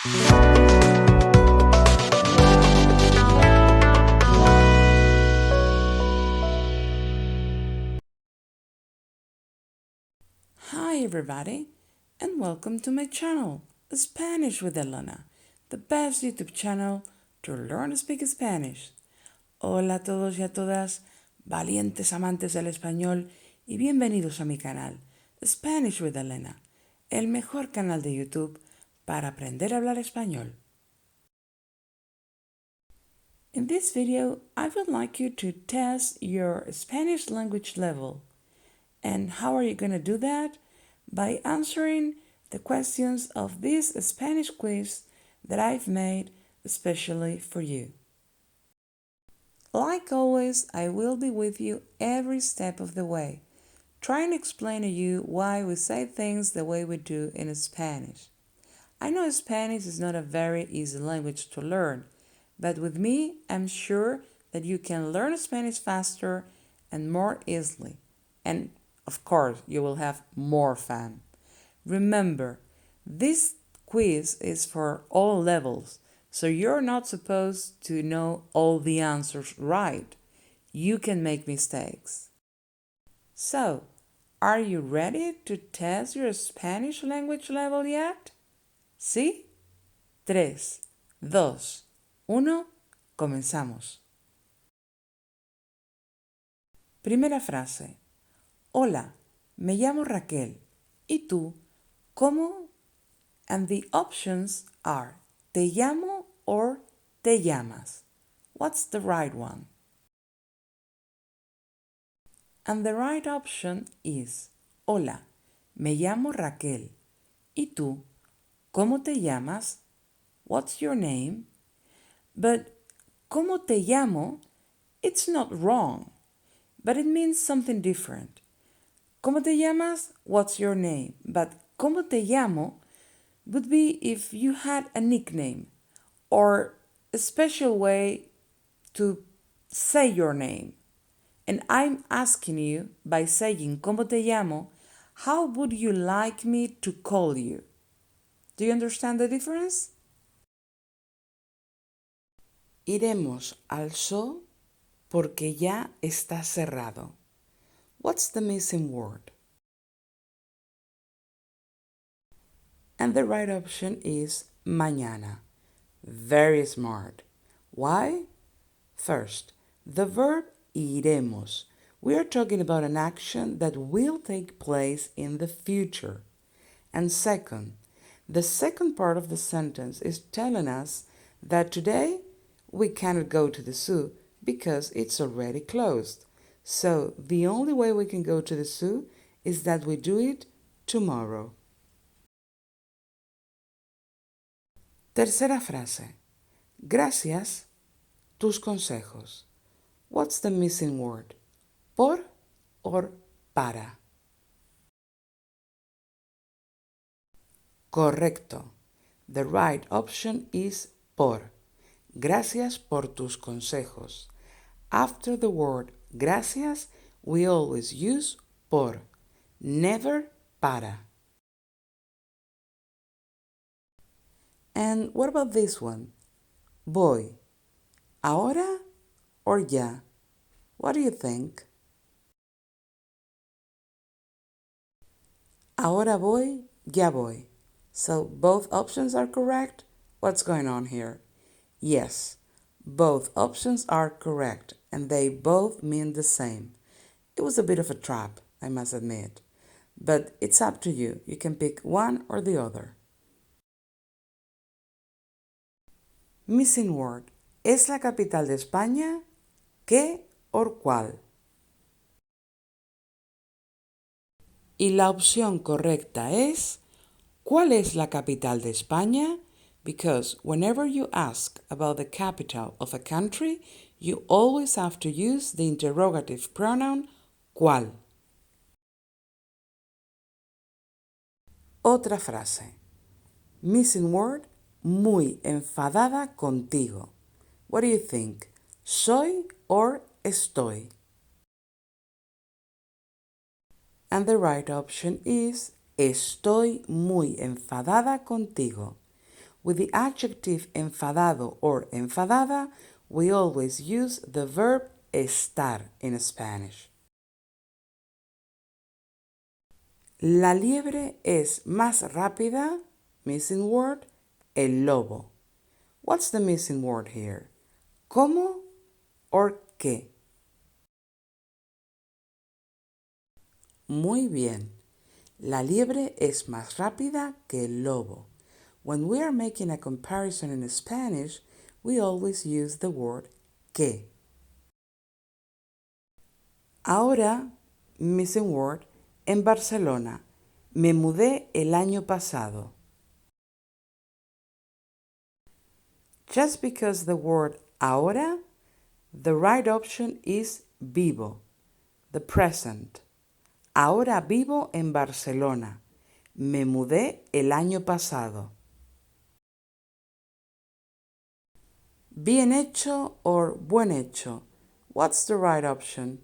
Hi everybody, and welcome to my channel, Spanish with Elena, the best YouTube channel to learn to speak Spanish. Hola a todos y a todas, valientes amantes del español, y bienvenidos a mi canal, Spanish with Elena, el mejor canal de YouTube para aprender a hablar español. In this video, I would like you to test your Spanish language level. And how are you going to do that? By answering the questions of this Spanish quiz that I've made especially for you. Like always, I will be with you every step of the way, trying to explain to you why we say things the way we do in Spanish. I know Spanish is not a very easy language to learn, but with me, I'm sure that you can learn Spanish faster and more easily. And of course, you will have more fun. Remember, this quiz is for all levels, so you're not supposed to know all the answers right. You can make mistakes. So, are you ready to test your Spanish language level yet? ¿Sí? 3, 2, 1, comenzamos. Primera frase. Hola, me llamo Raquel. ¿Y tú? ¿Cómo? And the options are te llamo or te llamas. What's the right one? And the right option is hola, me llamo Raquel. ¿Y tú? ¿Cómo te llamas? What's your name? But ¿cómo te llamo? It's not wrong, but it means something different. ¿Cómo te llamas? What's your name? But ¿cómo te llamo? Would be if you had a nickname or a special way to say your name. And I'm asking you by saying ¿Cómo te llamo? How would you like me to call you? Do you understand the difference? Iremos al zoo porque ya está cerrado. What's the missing word? And the right option is mañana. Very smart. Why? First, the verb iremos. We are talking about an action that will take place in the future. And second, the second part of the sentence is telling us that today we cannot go to the zoo because it's already closed. So the only way we can go to the zoo is that we do it tomorrow. Tercera frase. Gracias, tus consejos. What's the missing word? Por or para? Correcto. The right option is por. Gracias por tus consejos. After the word gracias, we always use por, never para. And what about this one? Voy. ¿Ahora or ya? What do you think? Ahora voy, ya voy. So both options are correct? What's going on here? Yes, both options are correct and they both mean the same. It was a bit of a trap, I must admit. But it's up to you. You can pick one or the other. Missing word. ¿Es la capital de España? ¿Qué or cuál? Y la opción correcta es ¿cuál es la capital de España? Because whenever you ask about the capital of a country, you always have to use the interrogative pronoun ¿cuál? Otra frase. Missing word, muy enfadada contigo. What do you think? ¿Soy or estoy? And the right option is estoy muy enfadada contigo. With the adjective enfadado or enfadada, we always use the verb estar in Spanish. La liebre es más rápida, missing word, el lobo. What's the missing word here? ¿Cómo or qué? Muy bien. La liebre es más rápida que el lobo. When we are making a comparison in Spanish, we always use the word que. Ahora, missing word, en Barcelona. Me mudé el año pasado. Just because the word ahora, the right option is vivo, the present. Ahora vivo en Barcelona. Me mudé el año pasado. Bien hecho or buen hecho. What's the right option?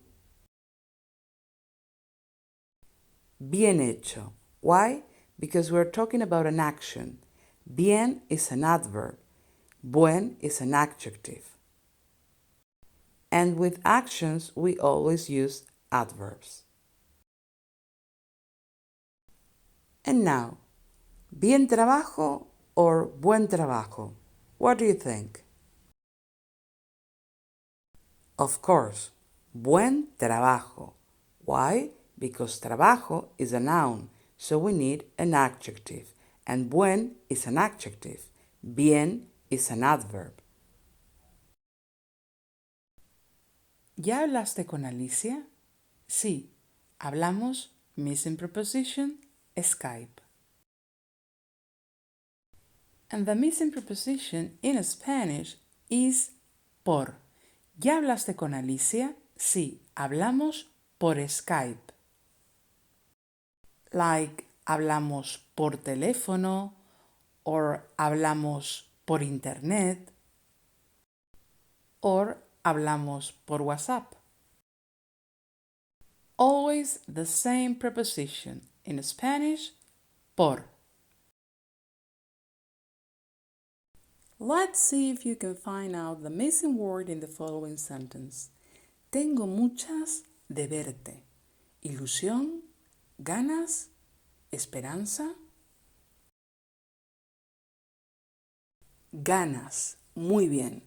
Bien hecho. Why? Because we're talking about an action. Bien is an adverb. Buen is an adjective. And with actions, we always use adverbs. And now, bien trabajo or buen trabajo? What do you think? Of course, buen trabajo. Why? Because trabajo is a noun, so we need an adjective. And buen is an adjective. Bien is an adverb. ¿Ya hablaste con Alicia? Sí, hablamos missing preposition, Skype. And the missing preposition in Spanish is por. ¿Ya hablaste con Alicia? Sí, hablamos por Skype. Like hablamos por teléfono or hablamos por internet or hablamos por WhatsApp. Always the same preposition. In Spanish, por. Let's see if you can find out the missing word in the following sentence. Tengo muchas de verte. Ilusión, ganas, esperanza. Ganas. Muy bien.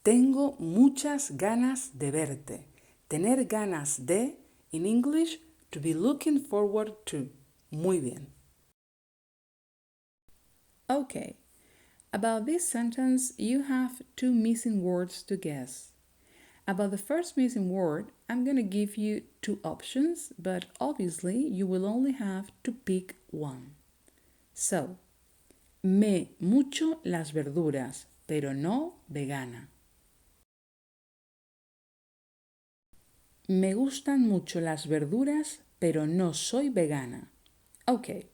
Tengo muchas ganas de verte. Tener ganas de, in English, to be looking forward to. Muy bien. Okay. About this sentence, you have two missing words to guess. About the first missing word, I'm going to give you two options, but obviously you will only have to pick one. So, me mucho las verduras, pero no vegana. Me gustan mucho las verduras, pero no soy vegana. Okay,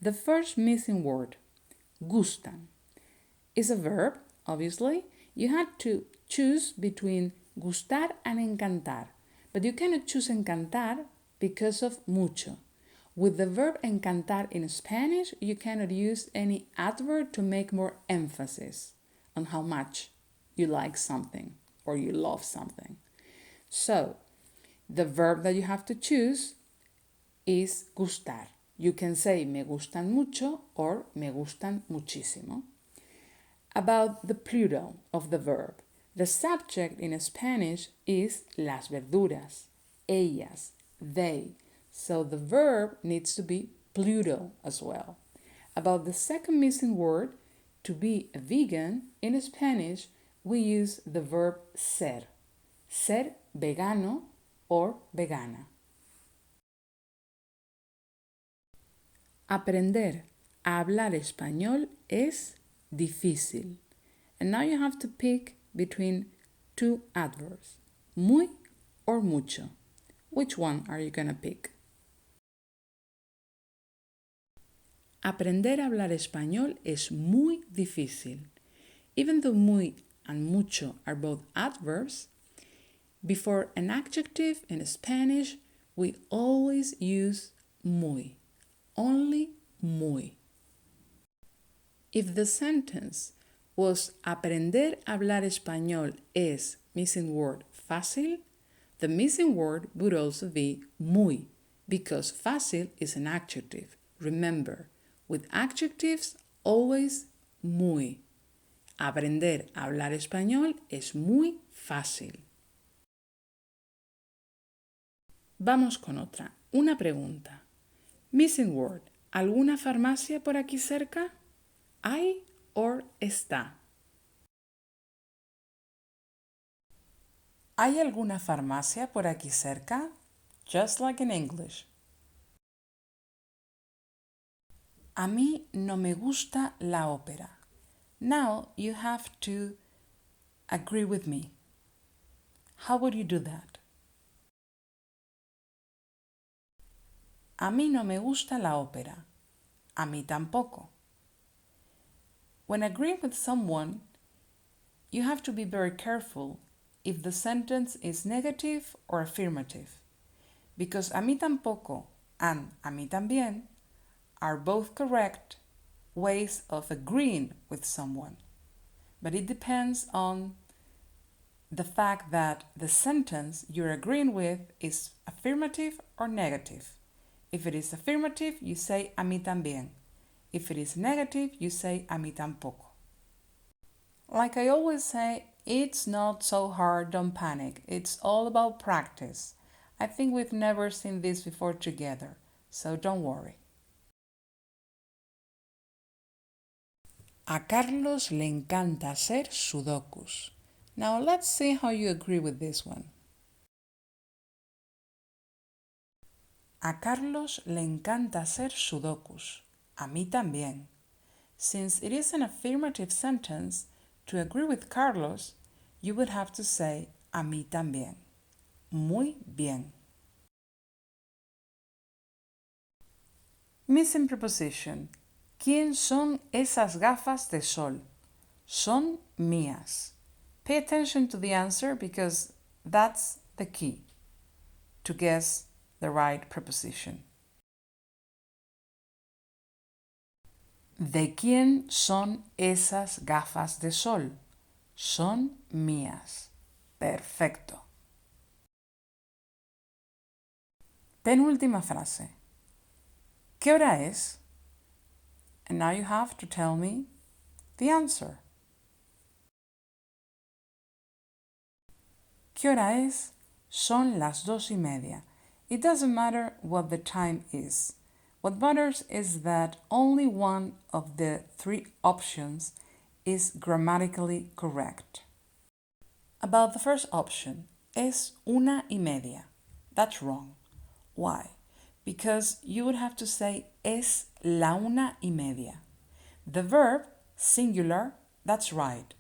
the first missing word, gustan, is a verb, obviously. You had to choose between gustar and encantar, but you cannot choose encantar because of mucho. With the verb encantar in Spanish, you cannot use any adverb to make more emphasis on how much you like something or you love something. So, the verb that you have to choose is gustar. You can say me gustan mucho or me gustan muchísimo. About the plural of the verb. The subject in Spanish is las verduras, ellas, they. So the verb needs to be plural as well. About the second missing word, to be a vegan, in Spanish we use the verb ser. Ser vegano or vegana. Aprender a hablar español es difícil. And now you have to pick between two adverbs, muy or mucho. Which one are you going to pick? Aprender a hablar español es muy difícil. Even though muy and mucho are both adverbs, before an adjective in Spanish, we always use muy. Only muy. If the sentence was aprender a hablar español es missing word fácil, the missing word would also be muy, because fácil is an adjective. Remember, with adjectives, always muy. Aprender a hablar español es muy fácil. Vamos con otra. Una pregunta. Missing word. ¿Alguna farmacia por aquí cerca? ¿Hay o está? ¿Hay alguna farmacia por aquí cerca? Just like in English. A mí no me gusta la ópera. Now you have to agree with me. How would you do that? A mí no me gusta la ópera. A mí tampoco. When agreeing with someone, you have to be very careful if the sentence is negative or affirmative, because a mí tampoco and a mí también are both correct ways of agreeing with someone. But it depends on the fact that the sentence you're agreeing with is affirmative or negative. If it is affirmative, you say a mí también. If it is negative, you say a mí tampoco. Like I always say, it's not so hard, don't panic. It's all about practice. I think we've never seen this before together, so don't worry. A Carlos le encanta hacer sudokus. Now let's see how you agree with this one. A Carlos le encanta hacer sudokus. A mí también. Since it is an affirmative sentence, to agree with Carlos, you would have to say a mí también. Muy bien. Missing preposition. ¿Quién son esas gafas de sol? Son mías. Pay attention to the answer because that's the key to guess the right preposition. ¿De quién son esas gafas de sol? Son mías. Perfecto. Penúltima frase. ¿Qué hora es? And now you have to tell me the answer. ¿Qué hora es? Son las 2:30. It doesn't matter what the time is. What matters is that only one of the three options is grammatically correct. About the first option, es 1:30. That's wrong. Why? Because you would have to say es la 1:30. The verb, singular, that's right.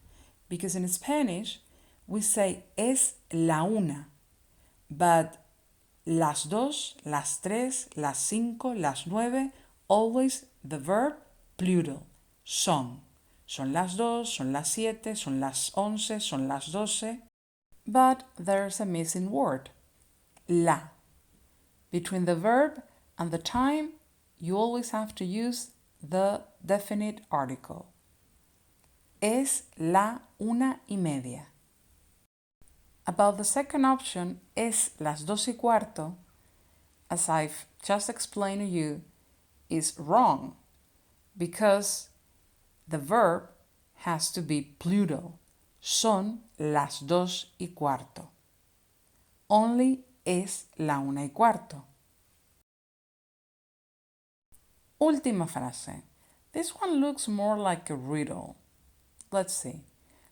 Because in Spanish, we say es la 1. But las 2, las 3, las 5, las 9, always the verb plural, son. Son las 2, son las 7, son las 11, son las 12. But there's a missing word, la. Between the verb and the time, you always have to use the definite article. Es la 1:30. About the second option, es las 2:15, as I've just explained to you, is wrong because the verb has to be plural. Son las 2:15. Only es la 1:15. Última frase. This one looks more like a riddle. Let's see.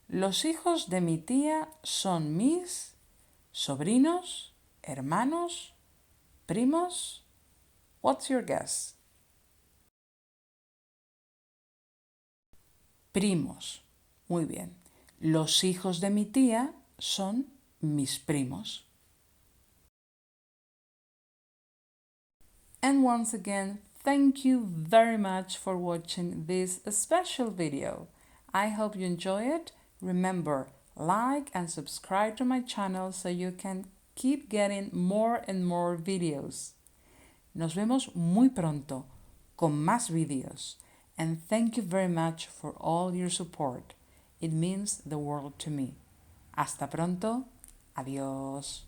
Los hijos de mi tía son mis sobrinos, hermanos, primos. What's your guess? Primos. Muy bien. Los hijos de mi tía son mis primos. And once again, thank you very much for watching this special video. I hope you enjoy it. Remember, like and subscribe to my channel so you can keep getting more and more videos. Nos vemos muy pronto con más vídeos. and thank you very much for all your support. It means the world to me. Hasta pronto. Adiós.